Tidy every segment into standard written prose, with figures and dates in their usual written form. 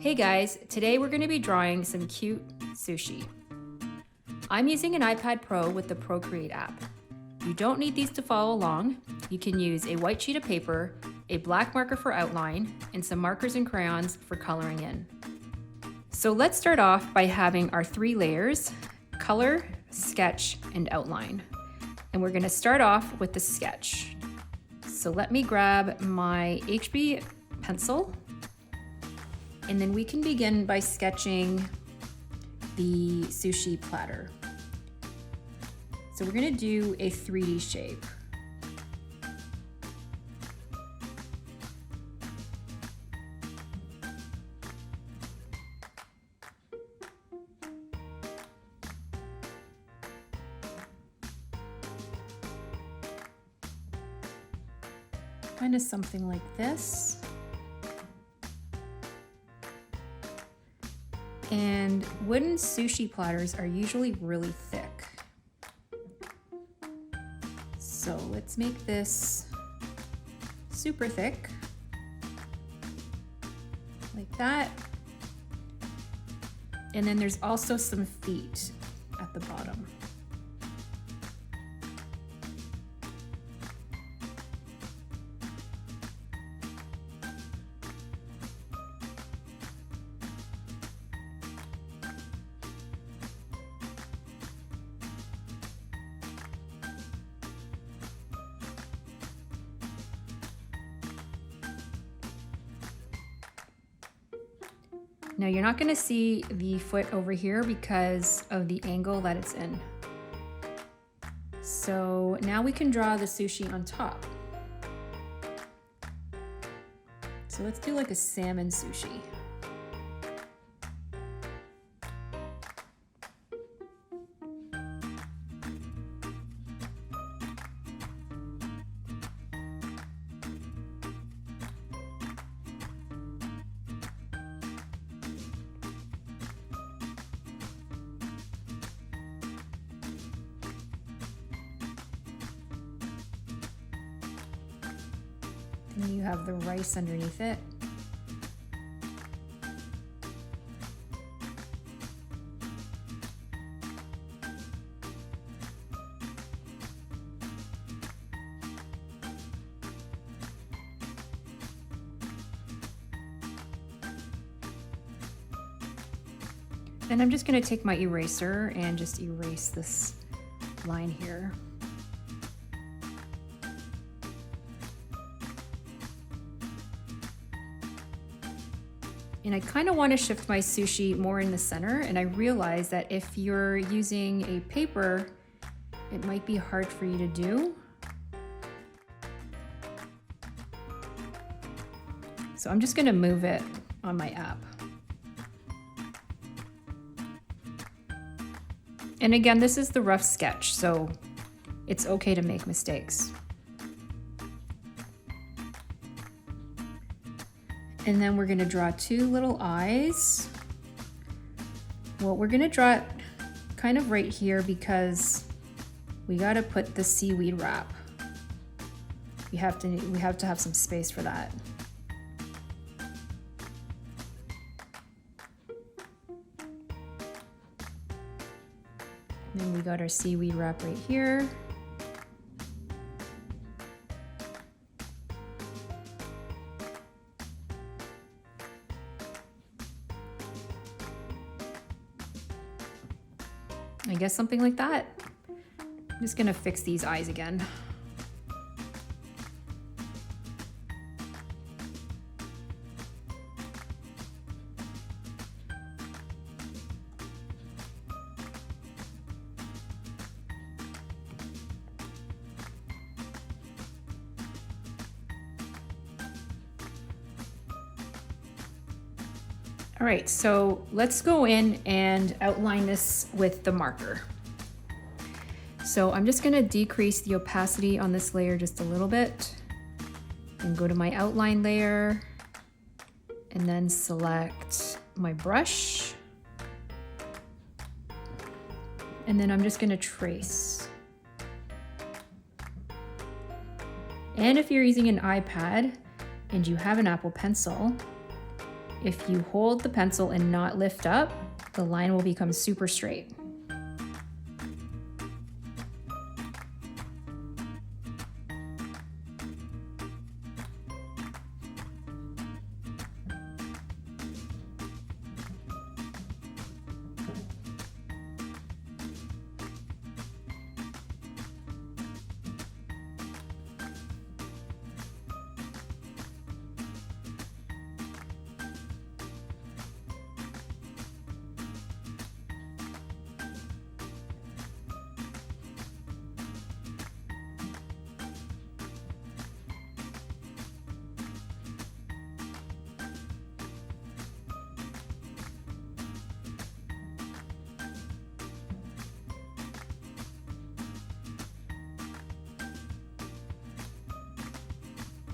Hey guys, today we're going to be drawing some cute sushi. I'm using an iPad Pro with the Procreate app. You don't need these to follow along. You can use a white sheet of paper, a black marker for outline, and some markers and crayons for coloring in. So let's start off by having our 3 layers: color, sketch, and outline. And we're going to start off with the sketch. So let me grab my HB pencil, and then we can begin by sketching the sushi platter. So we're going to do a 3D shape. Kind of something like this. And wooden sushi platters are usually really thick. So let's make this super thick, like that. And then there's also some feet at the bottom. Now you're not going to see the foot over here because of the angle that it's in. So now we can draw the sushi on top. So let's do like a salmon sushi. And you have the rice underneath it. And I'm just going to take my eraser and just erase this line here. And I kind of want to shift my sushi more in the center, and I realize that if you're using a paper, it might be hard for you to do. So I'm just going to move it on my app. And again, this is the rough sketch, so it's okay to make mistakes. And then we're gonna draw 2 little eyes. Well, we're gonna draw it kind of right here because we gotta put the seaweed wrap. We have to have some space for that. And then we got our seaweed wrap right here. I guess something like that. I'm just gonna fix these eyes again. All right, so let's go in and outline this with the marker. So I'm just gonna decrease the opacity on this layer just a little bit and go to my outline layer and then select my brush. And then I'm just gonna trace. And if you're using an iPad and you have an Apple Pencil, if you hold the pencil and not lift up, the line will become super straight.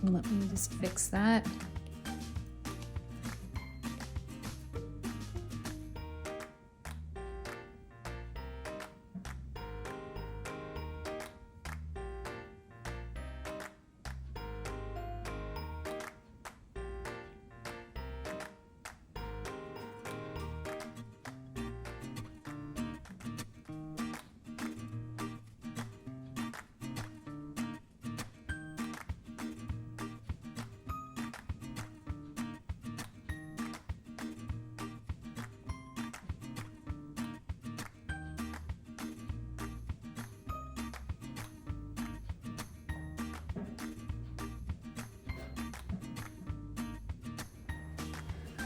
Let me just fix that.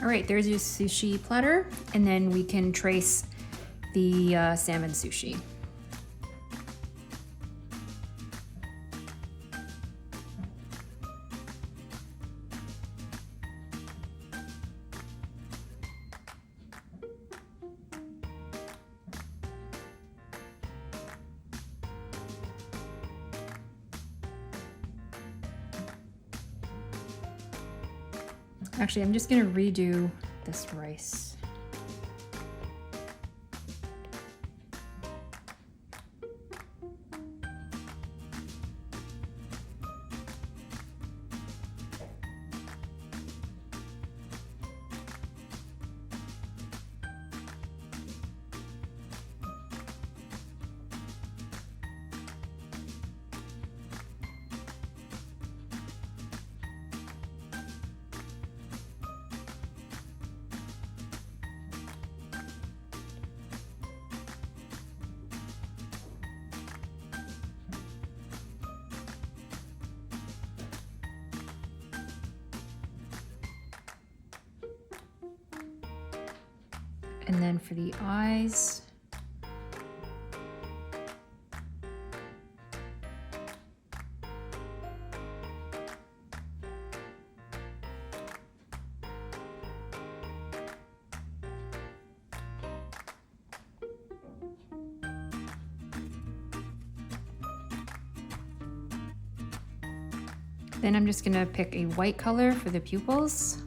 All right, there's your sushi platter, and then we can trace the salmon sushi. Actually, I'm just gonna redo this rice. And then for the eyes, then I'm just gonna pick a white color for the pupils.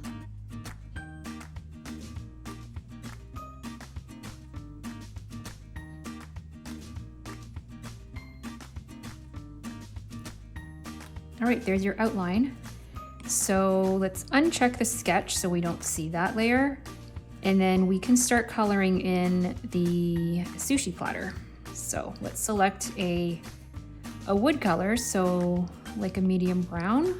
All right, there's your outline. So let's uncheck the sketch so we don't see that layer. And then we can start coloring in the sushi platter. So let's select a wood color, so like a medium brown.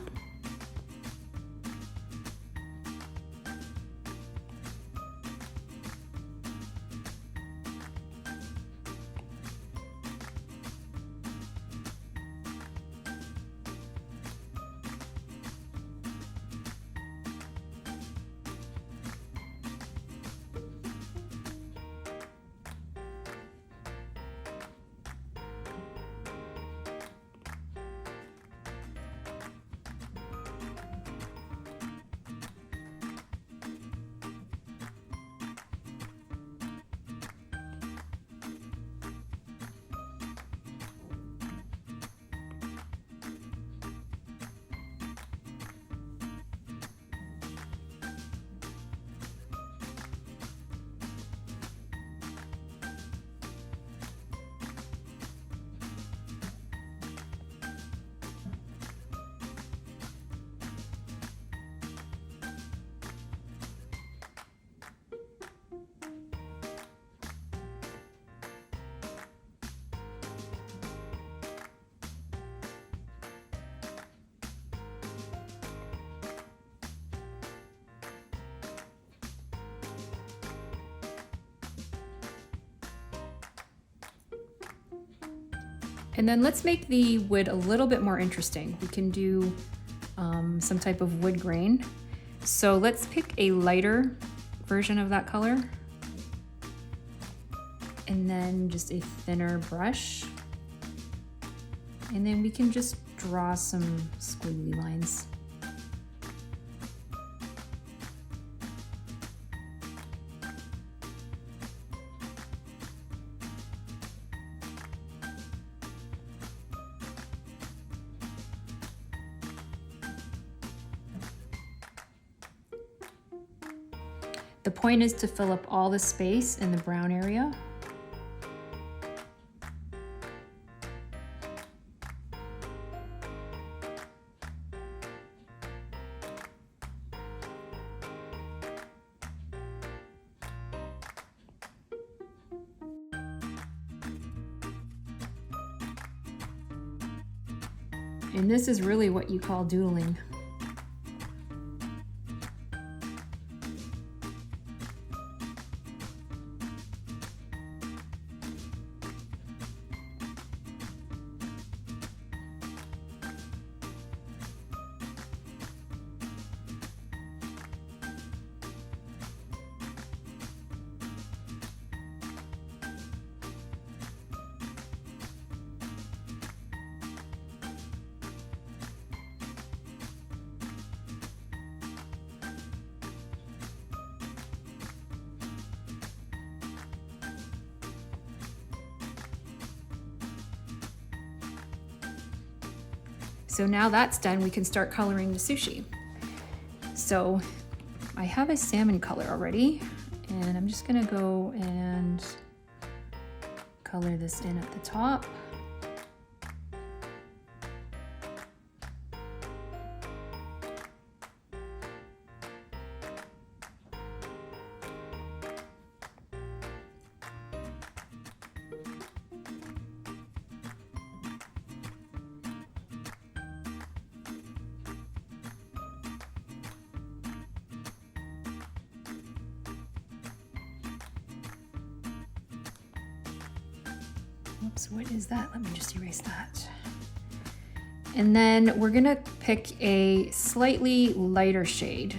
And then let's make the wood a little bit more interesting. We can do some type of wood grain. So let's pick a lighter version of that color. And then just a thinner brush. And then we can just draw some squiggly lines. The point is to fill up all the space in the brown area. And this is really what you call doodling. So now that's done, we can start coloring the sushi. So I have a salmon color already, and I'm just gonna go and color this in at the top. Oops, what is that? Let me just erase that. And then we're gonna pick a slightly lighter shade.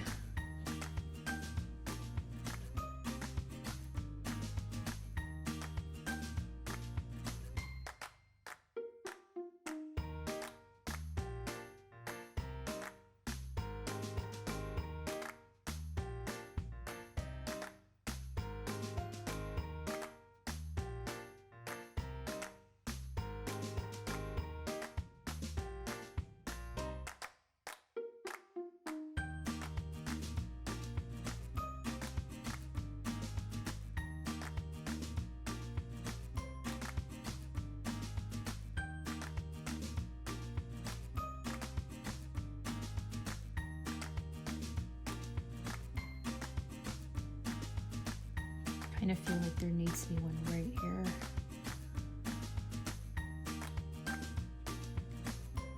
I kind of feel like there needs to be one right here.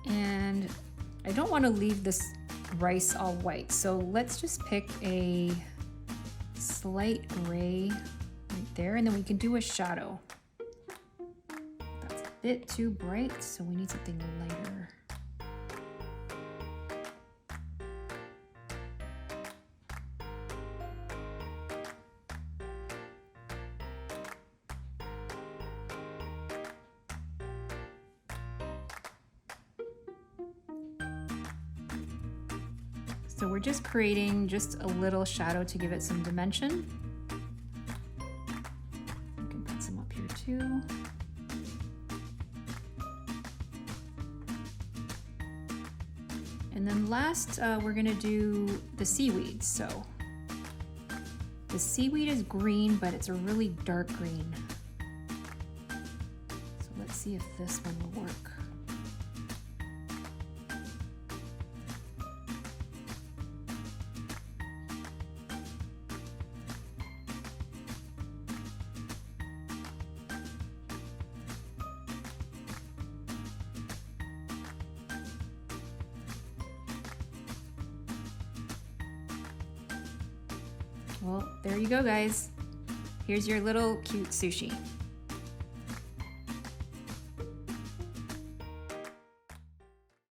And I don't want to leave this rice all white, so let's just pick a slight gray right there, and then we can do a shadow. That's a bit too bright, so we need something lighter. So we're just creating just a little shadow to give it some dimension. We can put some up here too. And then last, we're gonna do the seaweed. So the seaweed is green, but it's a really dark green. So let's see if this one will work. Well, there you go, guys. Here's your little cute sushi.